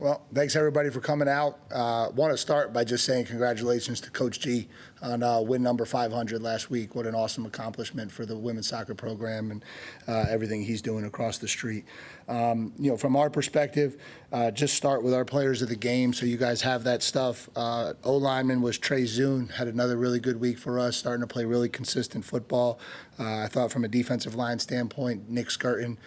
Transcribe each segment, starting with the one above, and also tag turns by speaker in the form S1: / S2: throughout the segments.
S1: Well, thanks everybody for coming out. Want to start by just saying congratulations to Coach G on win number 500 last week. What an awesome accomplishment for the women's soccer program and everything he's doing across the street. From our perspective, just start with our players of the game so you guys have that stuff. O-lineman was Trey Zune, had another really good week for us, starting to play really consistent football. I thought from a defensive line standpoint, Nick Skirton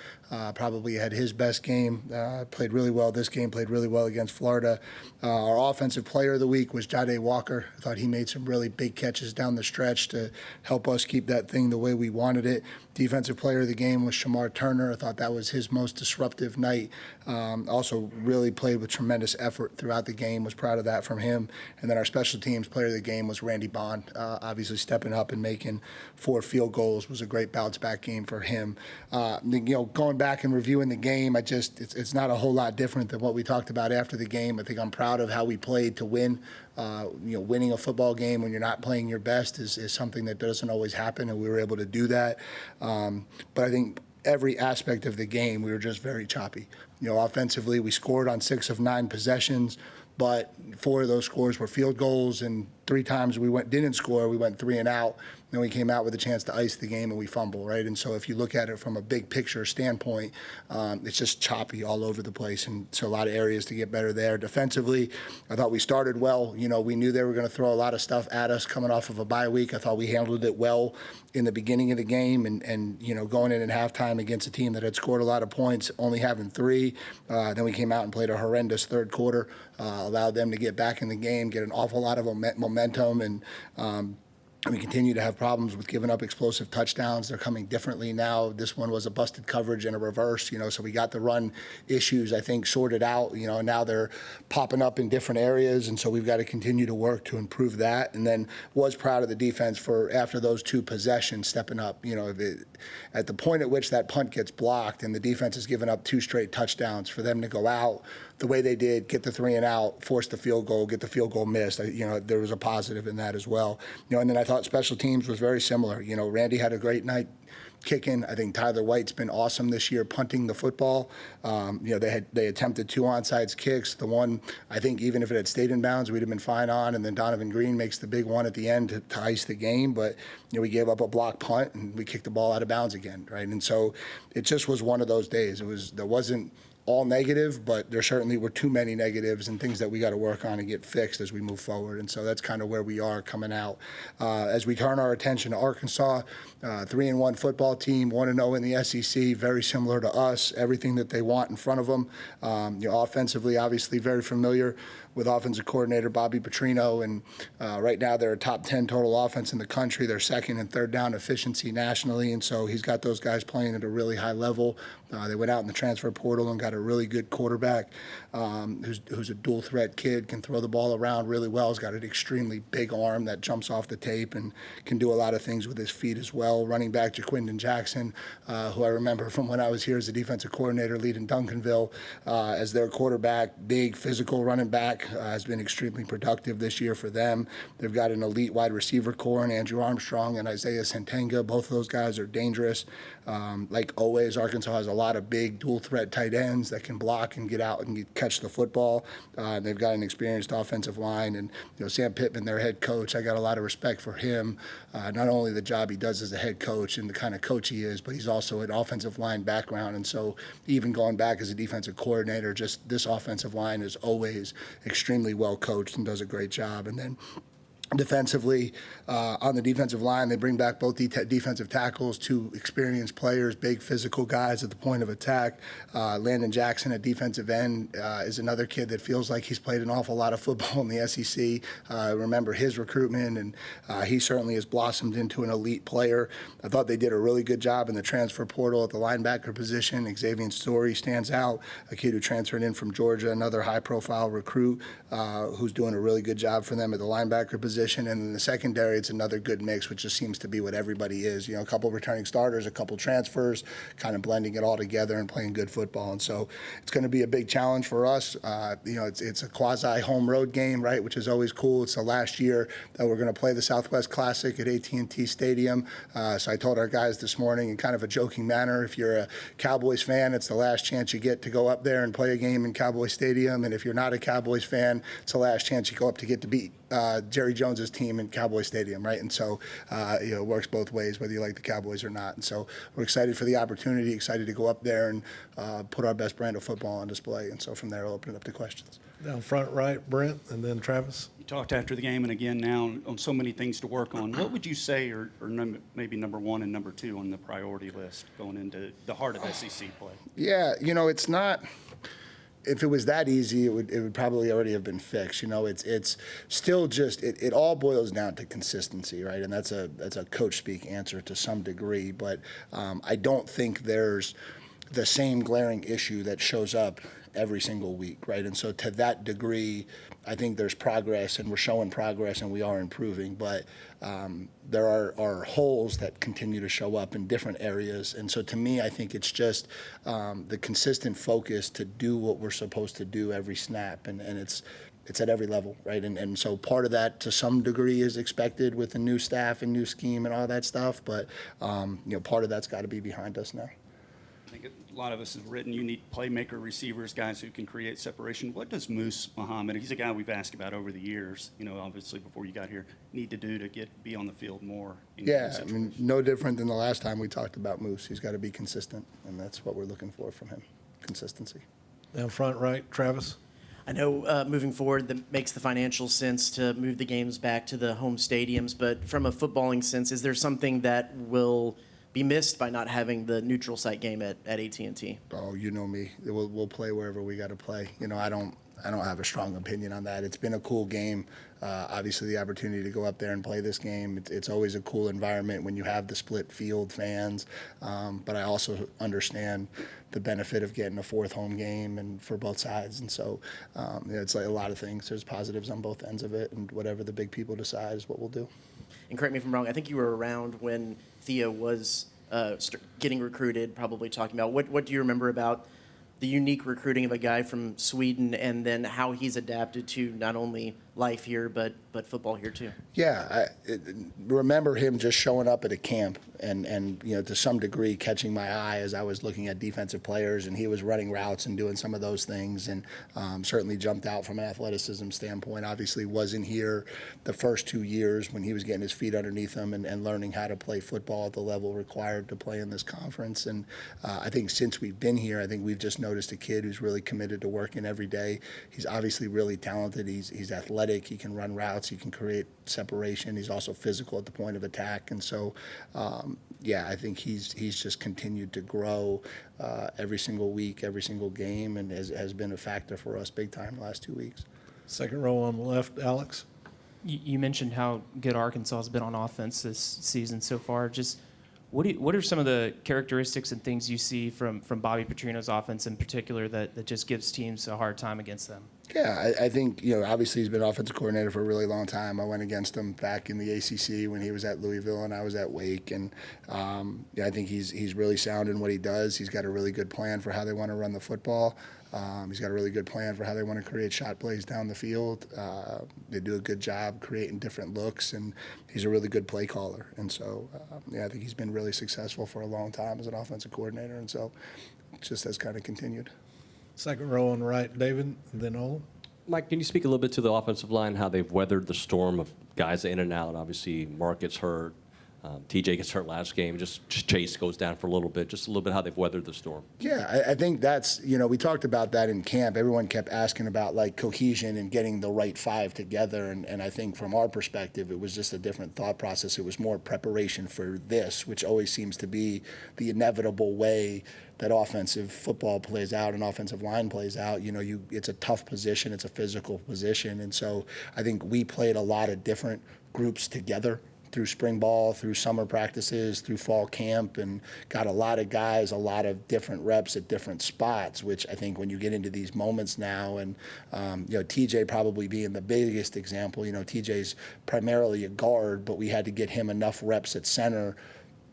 S1: probably had his best game, played really well this game, played really well against Florida. Our offensive player of the week was Jade Walker. I thought he made some really big catches down the stretch to help us keep that thing the way we wanted it. Defensive player of the game was Shamar Turner. I thought that was his most disruptive night. Also really played with tremendous effort throughout the game, was proud of that from him. And then our special teams player of the game was Randy Bond, obviously stepping up and making 4 field goals was a great bounce back game for him. Going back and reviewing the game, it's not a whole lot different than what we talked about after the game. I think I'm proud of how we played to win. Winning a football game when you're not playing your best is something that doesn't always happen, and we were able to do that. But I think every aspect of the game, we were just very choppy. Offensively, we scored on 6 of 9 possessions, but 4 of those scores were field goals, and 3 times we didn't score, we went 3 and out. Then we came out with a chance to ice the game and we fumble, right? And so if you look at it from a big picture standpoint, it's just choppy all over the place. And so a lot of areas to get better there. Defensively, I thought we started well. We knew they were going to throw a lot of stuff at us coming off of a bye week. I thought we handled it well in the beginning of the game and going in at halftime against a team that had scored a lot of points, only having 3. Then we came out and played a horrendous third quarter, allowed them to get back in the game, get an awful lot of momentum, and we continue to have problems with giving up explosive touchdowns. They're coming differently now. This one was a busted coverage and a reverse, so we got the run issues, I think, sorted out. Now they're popping up in different areas, and so we've got to continue to work to improve that. And then was proud of the defense for, after those 2 possessions, stepping up. At the point at which that punt gets blocked and the defense has given up 2 straight touchdowns, for them to go out the way they did, get the 3 and out, force the field goal, get the field goal missed. There was a positive in that as well. And then I thought special teams was very similar. Randy had a great night kicking. I think Tyler White's been awesome this year punting the football. They attempted 2 onside kicks. The one, I think, even if it had stayed in bounds, we'd have been fine on. And then Donovan Green makes the big one at the end to ice the game. But we gave up a block punt and we kicked the ball out of bounds again, right? And so it just was one of those days. There wasn't all negative, but there certainly were too many negatives and things that we got to work on and get fixed as we move forward. And so that's kind of where we are coming out. As we turn our attention to Arkansas, 3-1 football team, 1-0 in the SEC, very similar to us, everything that they want in front of them. Offensively, obviously very familiar with offensive coordinator Bobby Petrino, and right now they're a top 10 total offense in the country. They're second and third down efficiency nationally, and so he's got those guys playing at a really high level. They went out in the transfer portal and got a really good quarterback who's a dual threat kid, can throw the ball around really well. He's got an extremely big arm that jumps off the tape and can do a lot of things with his feet as well. Running back Jaquindon Jackson, who I remember from when I was here as a defensive coordinator leading Duncanville as their quarterback, big physical running back, has been extremely productive this year for them. They've got an elite wide receiver core in Andrew Armstrong and Isaiah Santenga. Both of those guys are dangerous. Like always, Arkansas has a lot of big dual threat tight ends that can block and get out and catch the football. They've got an experienced offensive line, and Sam Pittman, their head coach, I got a lot of respect for him. Not only the job he does as a head coach and the kind of coach he is, but he's also an offensive line background. And so even going back as a defensive coordinator, just this offensive line is always extremely well coached and does a great job. And then defensively, on the defensive line, they bring back both defensive tackles, 2 experienced players, big physical guys at the point of attack. Landon Jackson at defensive end is another kid that feels like he's played an awful lot of football in the SEC. Remember his recruitment, and he certainly has blossomed into an elite player. I thought they did a really good job in the transfer portal at the linebacker position. Xavier Story stands out, a kid who transferred in from Georgia, another high-profile recruit who's doing a really good job for them at the linebacker position. position, and in the secondary, it's another good mix, which just seems to be what everybody is. A couple returning starters, a couple transfers, kind of blending it all together and playing good football. And so it's going to be a big challenge for us. It's a quasi home road game, right, which is always cool. It's the last year that we're going to play the Southwest Classic at AT&T Stadium. So I told our guys this morning in kind of a joking manner, if you're a Cowboys fan, it's the last chance you get to go up there and play a game in Cowboy Stadium. And if you're not a Cowboys fan, it's the last chance you go up to get to beat Jerry Jones's team in Cowboy Stadium, right? And so, it works both ways, whether you like the Cowboys or not. And so we're excited for the opportunity, excited to go up there and put our best brand of football on display. And so from there, I'll open it up to questions.
S2: Down front right, Brent, and then Travis.
S3: You talked after the game and again now on so many things to work on. What would you say are maybe number one and number two on the priority list going into the heart of SEC play?
S1: Yeah, it's not. If it was that easy, it would probably already have been fixed. It's still just it all boils down to consistency, right? And that's a coach speak answer to some degree, but I don't think there's the same glaring issue that shows up every single week, right? And so to that degree, I think there's progress, and we're showing progress, and we are improving. But there are holes that continue to show up in different areas. And so to me, I think it's just the consistent focus to do what we're supposed to do every snap, and it's at every level, right? And so part of that, to some degree, is expected with the new staff and new scheme and all that stuff. But part of that's got to be behind us now.
S3: I think a lot of us have written you need playmaker receivers, guys who can create separation. What does Moose Muhammad, he's a guy we've asked about over the years, obviously before you got here, need to do to be on the field more?
S1: Yeah, no different than the last time we talked about Moose. He's got to be consistent, and that's what we're looking for from him, consistency.
S2: Down front right, Travis.
S4: I know moving forward that makes the financial sense to move the games back to the home stadiums, but from a footballing sense, is there something that will be missed by not having the neutral site game at AT&T?
S1: Oh, you know me. We'll play wherever we got to play. I don't have a strong opinion on that. It's been a cool game. Obviously, the opportunity to go up there and play this game, it's always a cool environment when you have the split field fans. But I also understand the benefit of getting a fourth home game and for both sides. And so it's like a lot of things. There's positives on both ends of it, and whatever the big people decide is what we'll do.
S4: And correct me if I'm wrong, I think you were around when Theo was getting recruited, probably talking about. What do you remember about the unique recruiting of a guy from Sweden, and then how he's adapted to not only life here but football here too?
S1: Yeah, I remember him just showing up at a camp and to some degree catching my eye as I was looking at defensive players, and he was running routes and doing some of those things, and certainly jumped out from an athleticism standpoint. Obviously wasn't here the first 2 years when he was getting his feet underneath him and learning how to play football at the level required to play in this conference. And I think since we've been here, I think we've just noticed a kid who's really committed to working every day. He's obviously really talented. He's athletic. He can run routes. He can create separation. He's also physical at the point of attack. And so, I think he's just continued to grow every single week, every single game, and has been a factor for us big time the last 2 weeks.
S2: Second row on the left, Alex.
S5: You mentioned how good Arkansas has been on offense this season so far. Just what are some of the characteristics and things you see from Bobby Petrino's offense in particular that just gives teams a hard time against them?
S1: Yeah, I think, obviously he's been offensive coordinator for a really long time. I went against him back in the ACC when he was at Louisville and I was at Wake. And I think he's really sound in what he does. He's got a really good plan for how they want to run the football. He's got a really good plan for how they want to create shot plays down the field. They do a good job creating different looks, and he's a really good play caller. And so, I think he's been really successful for a long time as an offensive coordinator, and so it just has kind of continued.
S2: Second row on the right, David, and then Ola.
S6: Mike, can you speak a little bit to the offensive line, how they've weathered the storm of guys in and out? Obviously, Mark gets hurt. TJ gets hurt last game. Just Chase goes down for a little bit. Just a little bit how they've weathered the storm.
S1: Yeah, I think that's, we talked about that in camp. Everyone kept asking about, cohesion and getting the right five together. And I think from our perspective, it was just a different thought process. It was more preparation for this, which always seems to be the inevitable way that offensive football plays out and offensive line plays out. It's a tough position. It's a physical position. And so I think we played a lot of different groups together through spring ball, through summer practices, through fall camp, and got a lot of guys, a lot of different reps at different spots, which I think when you get into these moments now, and TJ probably being the biggest example, TJ's primarily a guard, but we had to get him enough reps at center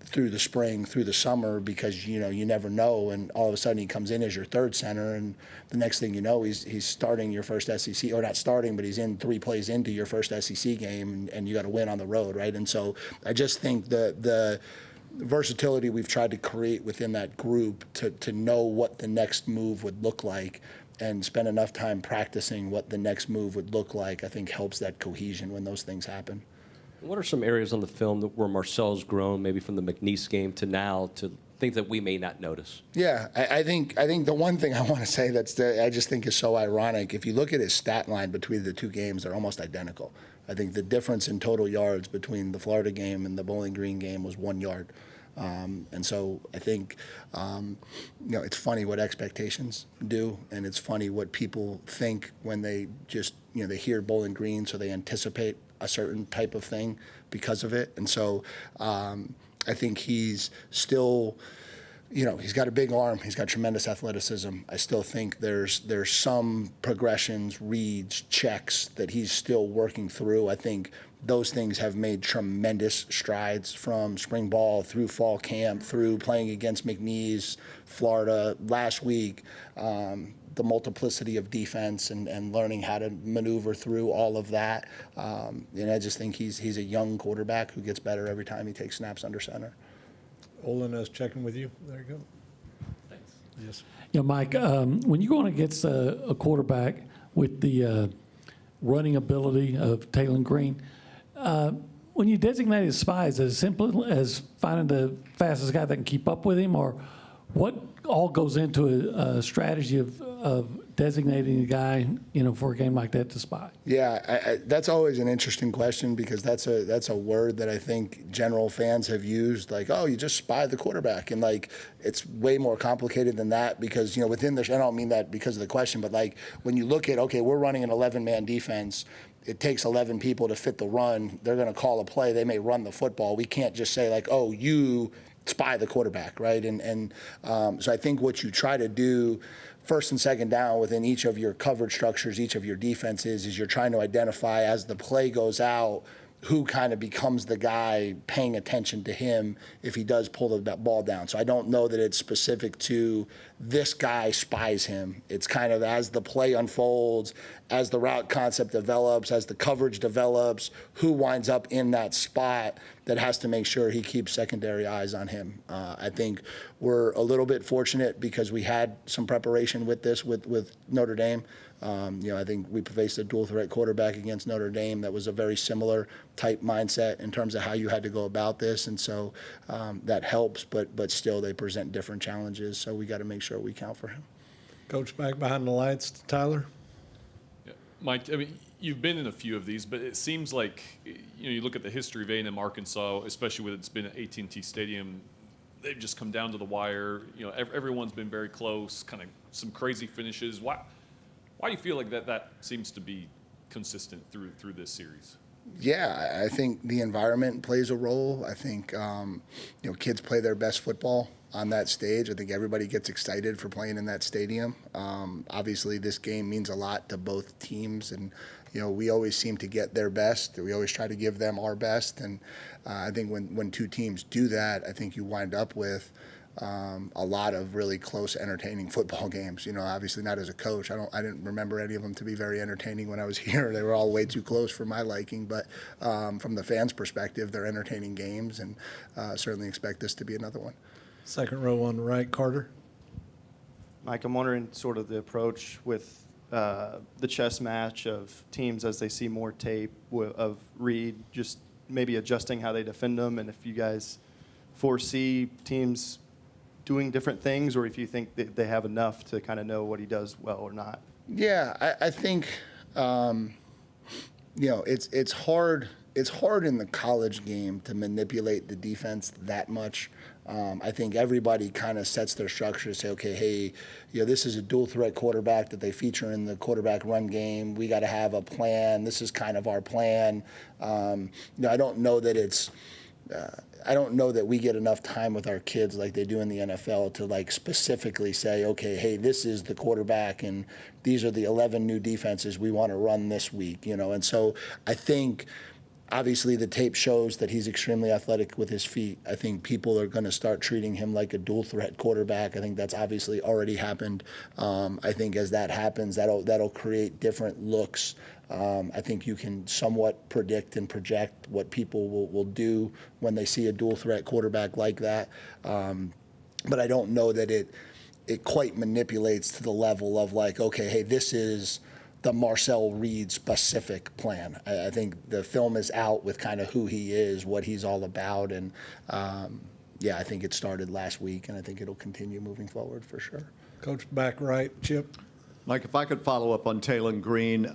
S1: through the spring, through the summer, because you never know, and all of a sudden he comes in as your third center, and the next thing you know, he's starting your first SEC, or not starting, but he's in 3 plays into your first SEC game, and you got to win on the road, right? And so I just think the versatility we've tried to create within that group to know what the next move would look like and spend enough time practicing what the next move would look like, I think helps that cohesion when those things happen.
S6: What are some areas on the film where Marcel's grown, maybe from the McNeese game to now, to things that we may not notice?
S1: Yeah, I think the one thing I want to say I just think is so ironic, if you look at his stat line between the 2 games, they're almost identical. I think the difference in total yards between the Florida game and the Bowling Green game was 1 yard. And so I think, it's funny what expectations do, and it's funny what people think when they just, they hear Bowling Green, so they anticipate a certain type of thing because of it. And so I think he's still, he's got a big arm. He's got tremendous athleticism. I still think there's some progressions, reads, checks that he's still working through. I think those things have made tremendous strides from spring ball through fall camp, through playing against McNeese, Florida last week, the multiplicity of defense and learning how to maneuver through all of that. And I just think he's a young quarterback who gets better every time he takes snaps under center.
S2: Olin is checking with you. There you go. Thanks. Yes.
S7: Yeah, Mike, when you're going against a quarterback with the running ability of Taylor Green, when you designate his spy, is it as simple as finding the fastest guy that can keep up with him, or what all goes into a strategy of designating a guy, for a game like that to spy?
S1: Yeah, that's always an interesting question, because that's a word that I think general fans have used, like, oh, you just spy the quarterback, and like it's way more complicated than that, because within the, I don't mean that because of the question, but like when you look at, okay, we're running an 11-man defense. It takes 11 people to fit the run. They're going to call a play. They may run the football. We can't just say like, oh, you spy the quarterback, right? And so I think what you try to do first and second down within each of your coverage structures, each of your defenses, is you're trying to identify as the play goes out who kind of becomes the guy paying attention to him if he does pull the ball down. So I don't know that it's specific to this guy spies him. It's kind of as the play unfolds, as the route concept develops, as the coverage develops, who winds up in that spot that has to make sure he keeps secondary eyes on him. I think we're a little bit fortunate because we had some preparation with this with Notre Dame. I think we faced a dual threat quarterback against Notre Dame that was a very similar type mindset in terms of how you had to go about this, and so that helps. But still, they present different challenges. So we got to make sure we count for him.
S2: Coach, back behind the lights, Tyler.
S8: Yeah. Mike, I mean, you've been in a few of these, but it seems like you look at the history of A&M Arkansas, especially when it's been at AT&T Stadium. They've just come down to the wire. Everyone's been very close. Kind of some crazy finishes. Why do you feel like that seems to be consistent through this series?
S1: Yeah, I think the environment plays a role. I think kids play their best football on that stage. I think everybody gets excited for playing in that stadium. Obviously, this game means a lot to both teams, and we always seem to get their best. We always try to give them our best, and I think when 2 teams do that, I think you wind up with a lot of really close, entertaining football games. Obviously not as a coach. I didn't remember any of them to be very entertaining when I was here. They were all way too close for my liking. But from the fans' perspective, they're entertaining games, and certainly expect this to be another one.
S2: Second row on the right, Carter.
S9: Mike, I'm wondering sort of the approach with the chess match of teams as they see more tape of Reed, just maybe adjusting how they defend them, and if you guys foresee teams doing different things, or if you think that they have enough to kind of know what he does well or not.
S1: Yeah, I think it's hard. It's hard in the college game to manipulate the defense that much. I think everybody kind of sets their structure to say, okay, hey, this is a dual threat quarterback that they feature in the quarterback run game. We got to have a plan. This is kind of our plan. I don't know that it's. I don't know that we get enough time with our kids like they do in the NFL to like specifically say, okay, hey, this is the quarterback and these are the 11 new defenses we want to run this week, And so I think obviously the tape shows that he's extremely athletic with his feet. I think people are going to start treating him like a dual threat quarterback. I think that's obviously already happened. I think as that happens, that'll create different looks. I think you can somewhat predict and project what people will do when they see a dual threat quarterback like that. But I don't know that it quite manipulates to the level of like, okay, hey, this is the Marcel Reed specific plan. I think the film is out with kind of who he is, what he's all about. And I think it started last week and I think it'll continue moving forward for sure.
S2: Coach, back right, Chip.
S10: Mike, if I could follow up on Taylon Green,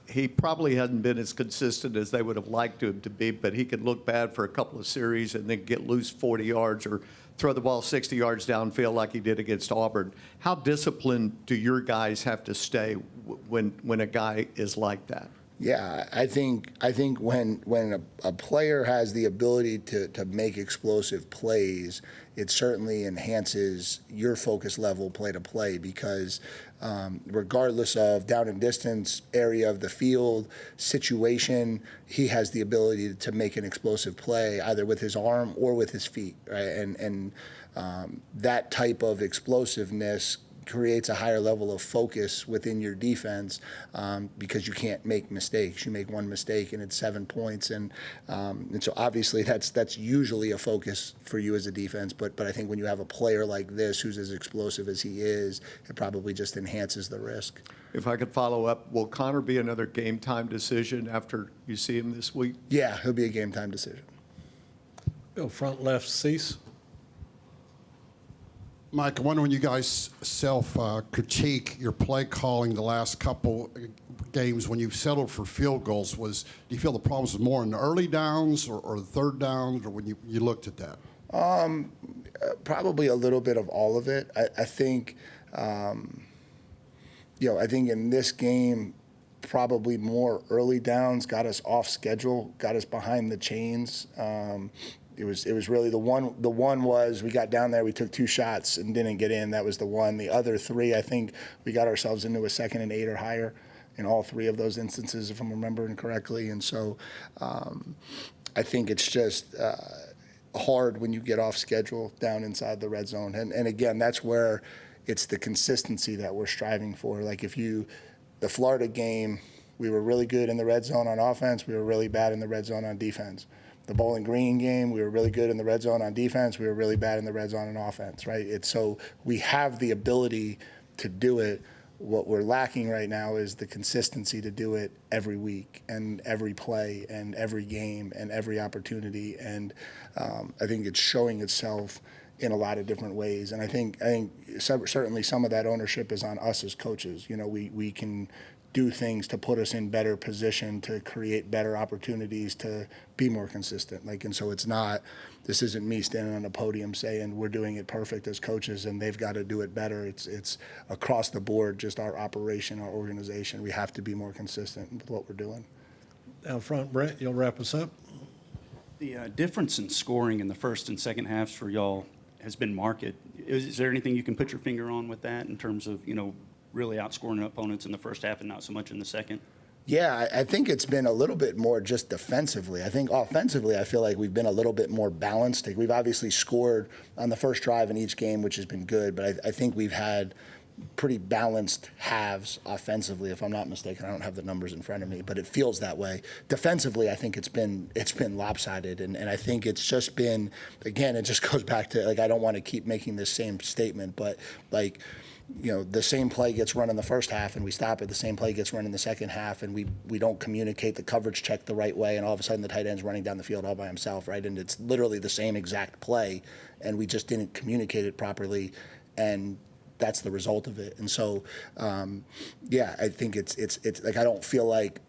S10: he probably hasn't been as consistent as they would have liked him to be, but he could look bad for a couple of series and then get loose 40 yards or throw the ball 60 yards downfield like he did against Auburn. How disciplined do your guys have to stay when a guy is like that?
S1: Yeah, I think when a player has the ability to make explosive plays, it certainly enhances your focus level play to play because regardless of down and distance, area of the field, situation, he has the ability to make an explosive play either with his arm or with his feet, right? And that type of explosiveness creates a higher level of focus within your defense because you can't make mistakes. You make one mistake and it's 7 points, and so obviously that's usually a focus for you as a defense. But I think when you have a player like this who's as explosive as he is, it probably just enhances the risk.
S10: If I could follow up, will Connor be another game time decision after you see him this week?
S1: Yeah, he'll be a game time decision.
S2: Go front left, Cease.
S11: Mike, I wonder when you guys self-critique your play calling the last couple games when you've settled for field goals, do you feel the problems was more in the early downs or the third downs, or when you looked at that?
S1: Probably a little bit of all of it. I think, I think in this game, probably more early downs got us off schedule, got us behind the chains. It was really the one was we got down there, we took 2 shots and didn't get in. That was the one. The other 3, I think we got ourselves into a 2nd and 8 or higher in all 3 of those instances, if I'm remembering correctly. And so I think it's just hard when you get off schedule down inside the red zone. And again, that's where it's the consistency that we're striving for. Like the Florida game, we were really good in the red zone on offense. We were really bad in the red zone on defense. The Bowling Green game, we were really good in the red zone on defense. We were really bad in the red zone on offense, right? So we have the ability to do it. What we're lacking right now is the consistency to do it every week and every play and every game and every opportunity. And I think it's showing itself in a lot of different ways. And I think certainly some of that ownership is on us as coaches. We can do things to put us in better position to create better opportunities to be more consistent. And so this isn't me standing on a podium saying we're doing it perfect as coaches and they've got to do it better. It's across the board, just our operation, our organization. We have to be more consistent with what we're doing.
S2: Down front, Brent, you'll wrap us up.
S3: The difference in scoring in the first and second halves for y'all has been marked. Is there anything you can put your finger on with that in terms of, really outscoring opponents in the first half and not so much in the second?
S1: Yeah, I think it's been a little bit more just defensively. I think offensively, I feel like we've been a little bit more balanced. We've obviously scored on the first drive in each game, which has been good, but I think we've had pretty balanced halves offensively, if I'm not mistaken. I don't have the numbers in front of me, but it feels that way. Defensively, I think it's been lopsided, and I think it's just been, again, it just goes back to, I don't want to keep making this same statement, but the same play gets run in the first half and we stop it. The same play gets run in the second half and we don't communicate the coverage check the right way, and all of a sudden the tight end's running down the field all by himself, right? And it's literally the same exact play and we just didn't communicate it properly, and that's the result of it. And so, I think it's I don't feel like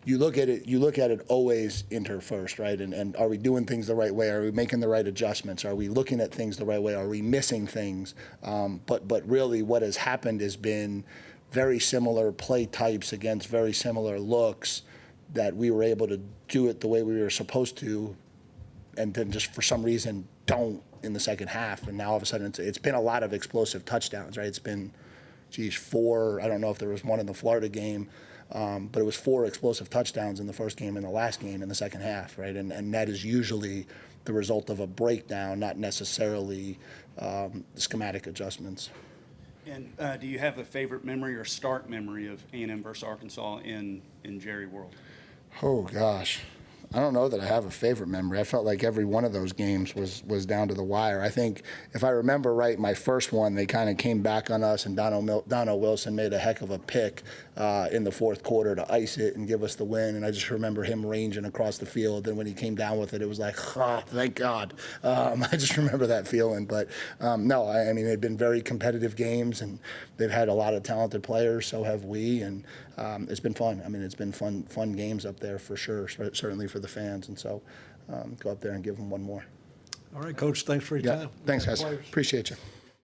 S1: you look at it always inter first, right? And are we doing things the right way? Are we making the right adjustments? Are we looking at things the right way? Are we missing things? But really what has happened has been very similar play types against very similar looks that we were able to do it the way we were supposed to, and then just for some reason don't in the second half. And now all of a sudden it's been a lot of explosive touchdowns, right? It's been, 4, I don't know if there was one in the Florida game, but it was 4 explosive touchdowns in the first game and the last game in the second half, right? And that is usually the result of a breakdown, not necessarily schematic adjustments.
S3: And do you have a favorite memory or start memory of A&M versus Arkansas in Jerry World?
S1: Oh, gosh. I don't know that I have a favorite memory. I felt like every one of those games was down to the wire. I think, if I remember right, my first one, they kind of came back on us, and Dono Wilson made a heck of a pick in the fourth quarter to ice it and give us the win. And I just remember him ranging across the field. And when he came down with it, it was like, oh, thank God. I just remember that feeling. But no, I mean, they've been very competitive games, and they've had a lot of talented players. So have we. And it's been fun. I mean, it's been fun games up there for sure, certainly for the fans. And so go up there and give them one more.
S2: All right, Coach, thanks for your time.
S1: Thanks, guys.
S2: Players.
S1: Appreciate you.